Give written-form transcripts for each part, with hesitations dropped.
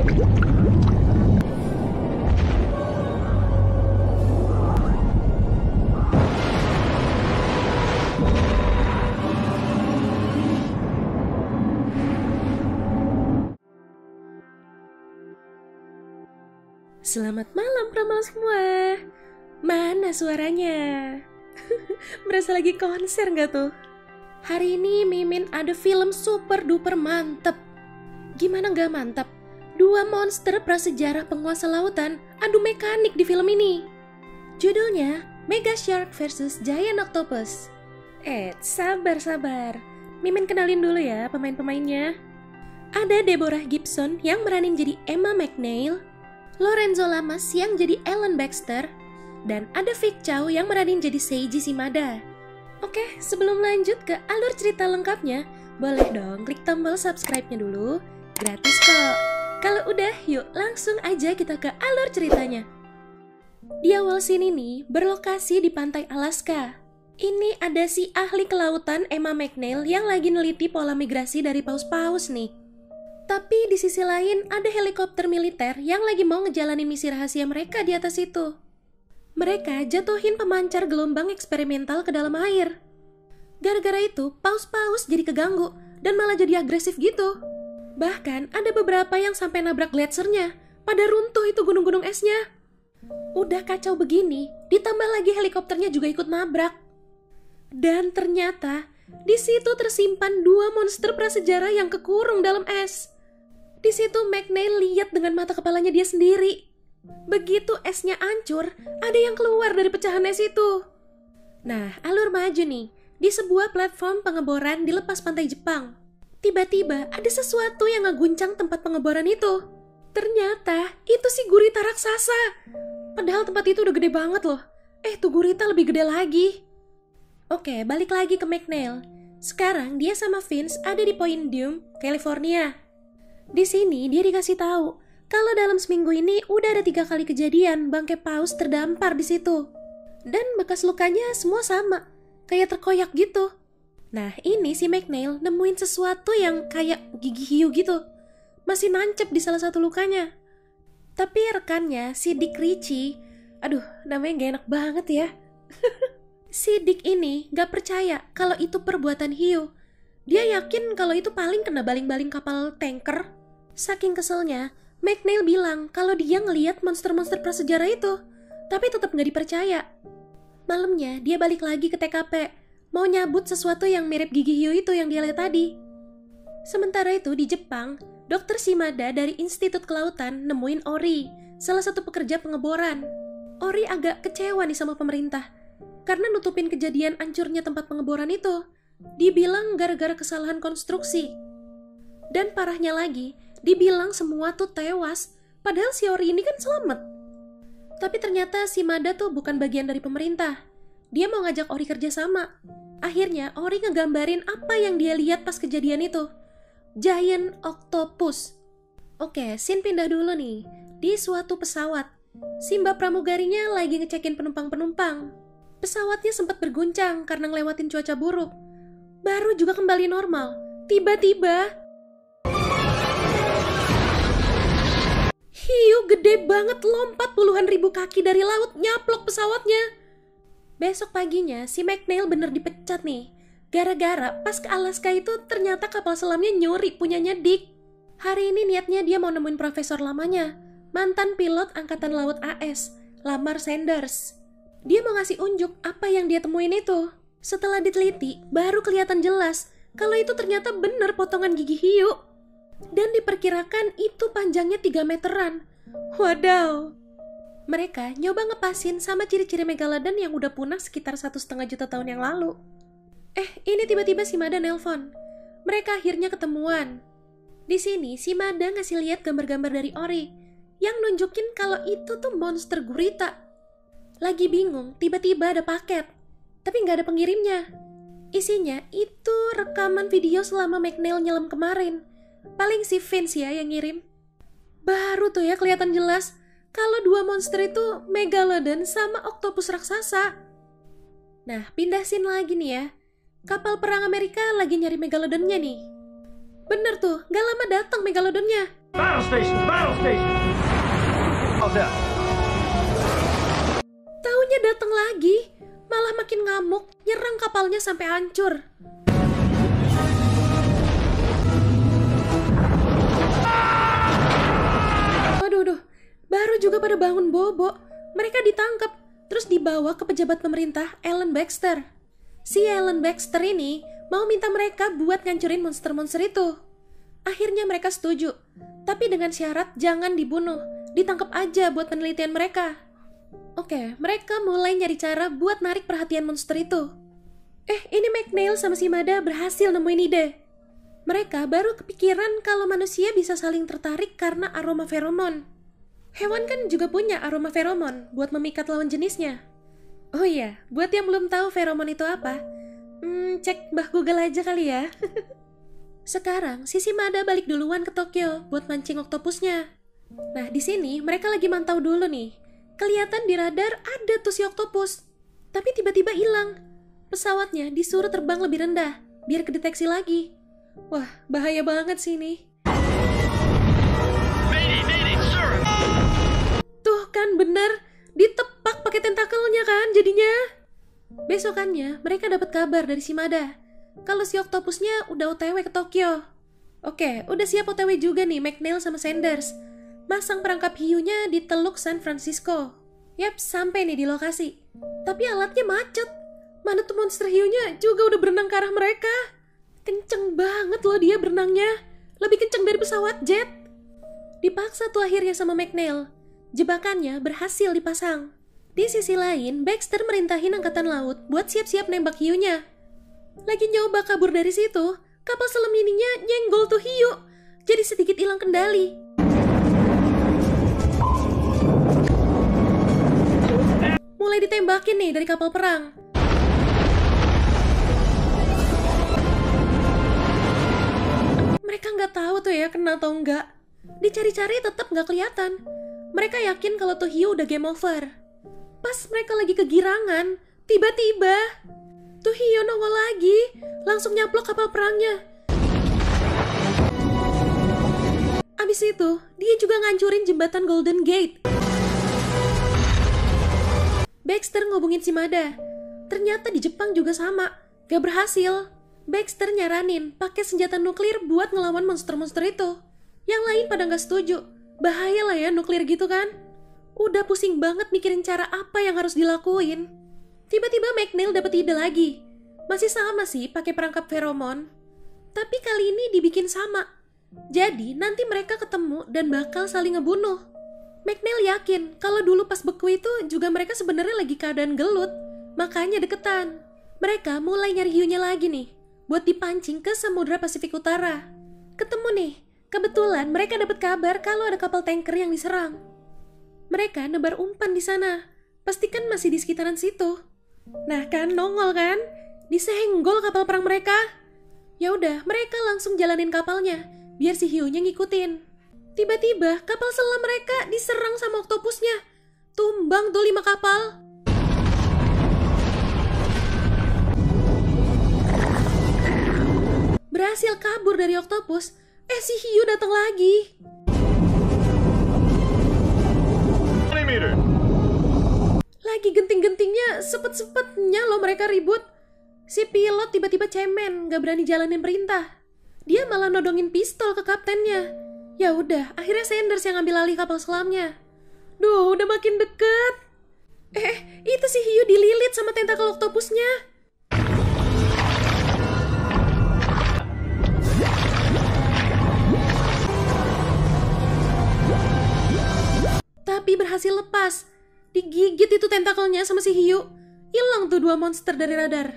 Selamat malam pramal semua. Mana suaranya? Berasa lagi konser gak tuh? Hari ini Mimin ada film super duper mantep. Gimana gak mantap? Dua monster prasejarah penguasa lautan adu mekanik di film ini. Judulnya Mega Shark vs Giant Octopus. Sabar. Mimin kenalin dulu ya pemain-pemainnya. Ada Deborah Gibson yang meranin jadi Emma McNeil, Lorenzo Lamas yang jadi Ellen Baxter, dan ada Vic Chow yang meranin jadi Seiji Shimada. Oke, sebelum lanjut ke alur cerita lengkapnya, boleh dong klik tombol subscribe-nya dulu, gratis kok. Kalau udah, yuk langsung aja kita ke alur ceritanya. Di awal scene ini berlokasi di pantai Alaska. Ini ada si ahli kelautan Emma McNeil yang lagi neliti pola migrasi dari paus-paus nih. Tapi di sisi lain ada helikopter militer yang lagi mau ngejalanin misi rahasia mereka di atas itu. Mereka jatuhin pemancar gelombang eksperimental ke dalam air. Gara-gara itu, paus-paus jadi keganggu dan malah jadi agresif gitu. Bahkan ada beberapa yang sampai nabrak gletsernya, pada runtuh itu gunung-gunung esnya. Udah kacau begini, ditambah lagi helikopternya juga ikut nabrak. Dan ternyata di situ tersimpan dua monster prasejarah yang kekurung dalam es. Di situ McNeil lihat dengan mata kepalanya dia sendiri. Begitu esnya hancur, ada yang keluar dari pecahan es itu. Nah, alur maju nih. Di sebuah platform pengeboran di lepas pantai Jepang. Tiba-tiba ada sesuatu yang ngeguncang tempat pengeboran itu. Ternyata itu si gurita raksasa. Padahal tempat itu udah gede banget loh. Tuh gurita lebih gede lagi. Oke, balik lagi ke McNeil. Sekarang dia sama Vince ada di Point Dume, California. Di sini dia dikasih tahu kalau dalam seminggu ini udah ada 3 kali kejadian bangkai paus terdampar di situ. Dan bekas lukanya semua sama, kayak terkoyak gitu. Nah, ini si McNeil nemuin sesuatu yang kayak gigi hiu gitu. Masih nancep di salah satu lukanya. Tapi rekannya, si Dick Ritchie, aduh namanya gak enak banget ya. Si Dick ini gak percaya kalau itu perbuatan hiu. Dia yakin kalau itu paling kena baling-baling kapal tanker. Saking keselnya, McNeil bilang kalau dia ngelihat monster-monster prasejarah itu, tapi tetap gak dipercaya. Malamnya dia balik lagi ke TKP, mau nyabut sesuatu yang mirip gigi hiu itu yang dia lihat tadi. Sementara itu di Jepang, Dr. Shimada dari Institut Kelautan nemuin Ori, salah satu pekerja pengeboran. Ori agak kecewa nih sama pemerintah, karena nutupin kejadian hancurnya tempat pengeboran itu. Dibilang gara-gara kesalahan konstruksi. Dan parahnya lagi, dibilang semua tuh tewas, padahal si Ori ini kan selamat. Tapi ternyata Shimada tuh bukan bagian dari pemerintah. Dia mau ngajak Ori kerjasama. Akhirnya Ori ngegambarin apa yang dia lihat pas kejadian itu. Giant Octopus. Oke, scene pindah dulu nih. Di suatu pesawat, Simba pramugarinya lagi ngecekin penumpang-penumpang. Pesawatnya sempat berguncang karena ngelewatin cuaca buruk. Baru juga kembali normal. Tiba-tiba hiu gede banget lompat puluhan ribu kaki dari laut nyaplok pesawatnya. Besok paginya si McNeil bener dipecat nih. Gara-gara pas ke Alaska itu ternyata kapal selamnya nyuri punyanya Dick. Hari ini niatnya dia mau nemuin profesor lamanya, mantan pilot Angkatan Laut AS, Lamar Sanders. Dia mau ngasih unjuk apa yang dia temuin itu. Setelah diteliti, baru kelihatan jelas kalau itu ternyata bener potongan gigi hiu. Dan diperkirakan itu panjangnya 3 meteran. Wadaw. Mereka nyoba ngepasin sama ciri-ciri megalodon yang udah punah sekitar 1,5 juta tahun yang lalu. Ini tiba-tiba Shimada nelpon. Mereka akhirnya ketemuan. Di sini Shimada ngasih lihat gambar-gambar dari Ori yang nunjukin kalau itu tuh monster gurita. Lagi bingung, tiba-tiba ada paket. Tapi nggak ada pengirimnya. Isinya itu rekaman video selama McNeil nyelam kemarin. Paling si Vince ya yang ngirim. Baru tuh ya kelihatan jelas kalau dua monster itu megalodon sama oktopus raksasa. Nah, pindah scene lagi nih ya. Kapal perang Amerika lagi nyari megalodonnya nih. Bener tuh, gak lama datang megalodonnya. Battle stations! Battle stations! Oh, that. Taunya datang lagi, malah makin ngamuk, nyerang kapalnya sampai hancur. Waduh, baru juga pada bangun bobo, mereka ditangkap, terus dibawa ke pejabat pemerintah Ellen Baxter. Si Ellen Baxter ini mau minta mereka buat ngancurin monster-monster itu. Akhirnya mereka setuju, tapi dengan syarat jangan dibunuh, ditangkap aja buat penelitian mereka. Oke, mereka mulai nyari cara buat narik perhatian monster itu. Ini McNeil sama si Mada berhasil nemuin ide. Mereka baru kepikiran kalau manusia bisa saling tertarik karena aroma feromon. Hewan kan juga punya aroma feromon buat memikat lawan jenisnya. Oh iya, buat yang belum tahu feromon itu apa, cek Mbah Google aja kali ya. Sekarang, si Mada balik duluan ke Tokyo buat mancing oktopusnya. Nah, di sini mereka lagi mantau dulu nih. Kelihatan di radar ada tuh si oktopus. Tapi tiba-tiba hilang. Pesawatnya disuruh terbang lebih rendah, biar kedeteksi lagi. Wah, bahaya banget sih ini. Tuh kan bener, ditepak pakai tentakelnya kan jadinya. Besokannya, mereka dapat kabar dari si Mada kalau si oktopusnya udah OTW ke Tokyo. Oke, udah siap OTW juga nih McNeil sama Sanders. Masang perangkap hiunya di Teluk San Francisco. Yap, sampai nih di lokasi. Tapi alatnya macet. Mana tuh monster hiunya juga udah berenang ke arah mereka. Kenceng banget loh dia berenangnya. Lebih kenceng dari pesawat jet. Dipaksa tuh akhirnya sama McNeil. Jebakannya berhasil dipasang. Di sisi lain, Baxter merintahin angkatan laut buat siap-siap nembak hiunya. Lagi nyoba kabur dari situ, kapal selam ininya nyenggol tuh hiu. Jadi sedikit hilang kendali. Mulai ditembakin nih dari kapal perang. Mereka nggak tahu tuh ya kena atau enggak. Dicari-cari tetap nggak kelihatan. Mereka yakin kalau tuh hiu udah game over. Pas mereka lagi kegirangan, tiba-tiba tuh hiu nongol lagi, langsung nyaplok kapal perangnya. Abis itu, dia juga ngancurin jembatan Golden Gate. Baxter ngubungin si Mada. Ternyata di Jepang juga sama, gak berhasil. Baxter nyaranin pakai senjata nuklir buat ngelawan monster-monster itu. Yang lain pada gak setuju. Bahaya lah ya nuklir gitu kan. Udah pusing banget mikirin cara apa yang harus dilakuin. Tiba-tiba McNeil dapet ide lagi. Masih sama sih pakai perangkap feromon. Tapi kali ini dibikin sama. Jadi nanti mereka ketemu dan bakal saling ngebunuh. McNeil yakin kalau dulu pas beku itu juga mereka sebenarnya lagi keadaan gelut. Makanya deketan. Mereka mulai nyari hiunya lagi nih. Buat dipancing ke Samudra Pasifik Utara. Ketemu nih. Kebetulan mereka dapat kabar kalau ada kapal tanker yang diserang. Mereka nebar umpan di sana. Pastikan masih di sekitaran situ. Nah kan nongol kan? Disenggol kapal perang mereka. Ya udah, mereka langsung jalanin kapalnya biar si hiunya ngikutin. Tiba-tiba kapal selam mereka diserang sama oktopusnya. Tumbang tuh 5 kapal. Berhasil kabur dari oktopus. Si hiu datang lagi. Lagi genting-gentingnya, sepet-sepetnya loh mereka ribut. Si pilot tiba-tiba cemen, gak berani jalanin perintah. Dia malah nodongin pistol ke kaptennya. Ya udah, akhirnya Sanders yang ambil alih kapal selamnya. Duh, udah makin deket. Itu si hiu dililit sama tentakel oktopusnya. Tapi berhasil lepas. Digigit itu tentakelnya sama si hiu. Hilang tuh 2 monster dari radar.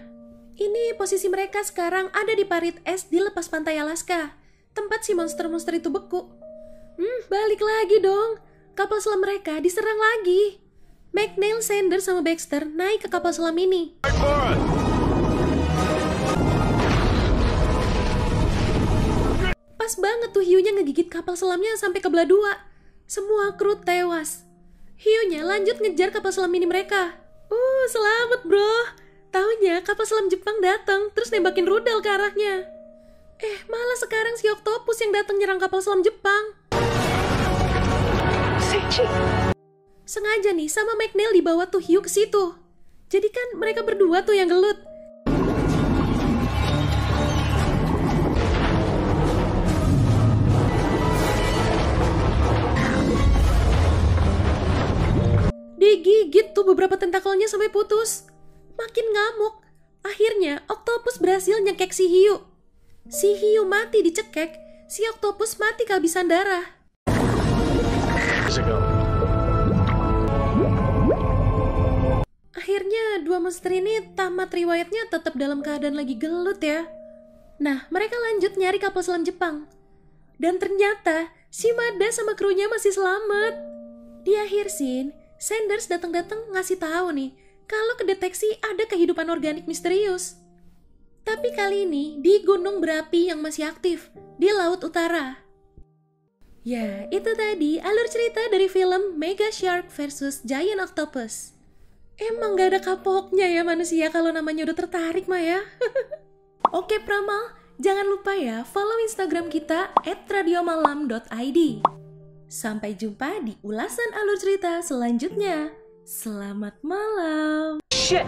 Ini posisi mereka sekarang ada di parit es di lepas pantai Alaska. Tempat si monster-monster itu beku. Balik lagi dong. Kapal selam mereka diserang lagi. McNeil, Sanders, sama Baxter naik ke kapal selam ini. Pas banget tuh hiunya ngegigit kapal selamnya sampai kebelah 2. Semua kru tewas. Hiunya lanjut ngejar kapal selam ini mereka. Selamat bro. Taunya kapal selam Jepang datang terus nembakin rudal ke arahnya. Malah sekarang si oktopus yang datang nyerang kapal selam Jepang. sengaja nih sama McNeil dibawa tuh hiu ke situ. Jadi kan mereka berdua tuh yang gelut. Digigit tuh beberapa tentakelnya sampai putus. Makin ngamuk. Akhirnya oktopus berhasil nyekek si hiu. Si hiu mati dicekek, si oktopus mati kehabisan darah. Akhirnya dua monster ini tamat riwayatnya tetap dalam keadaan lagi gelut ya. Nah, mereka lanjut nyari kapal selam Jepang. Dan ternyata si Mada sama krunya masih selamat. Di akhir scene, Sanders datang-datang ngasih tahu nih kalau kedeteksi ada kehidupan organik misterius. Tapi kali ini di gunung berapi yang masih aktif di Laut Utara. Ya, itu tadi alur cerita dari film Mega Shark vs Giant Octopus. Emang gak ada kapoknya ya manusia kalau namanya udah tertarik mah ya. Oke Pramal, jangan lupa ya follow Instagram kita @radiomalam.id. Sampai jumpa di ulasan alur cerita selanjutnya. Selamat malam. Shit!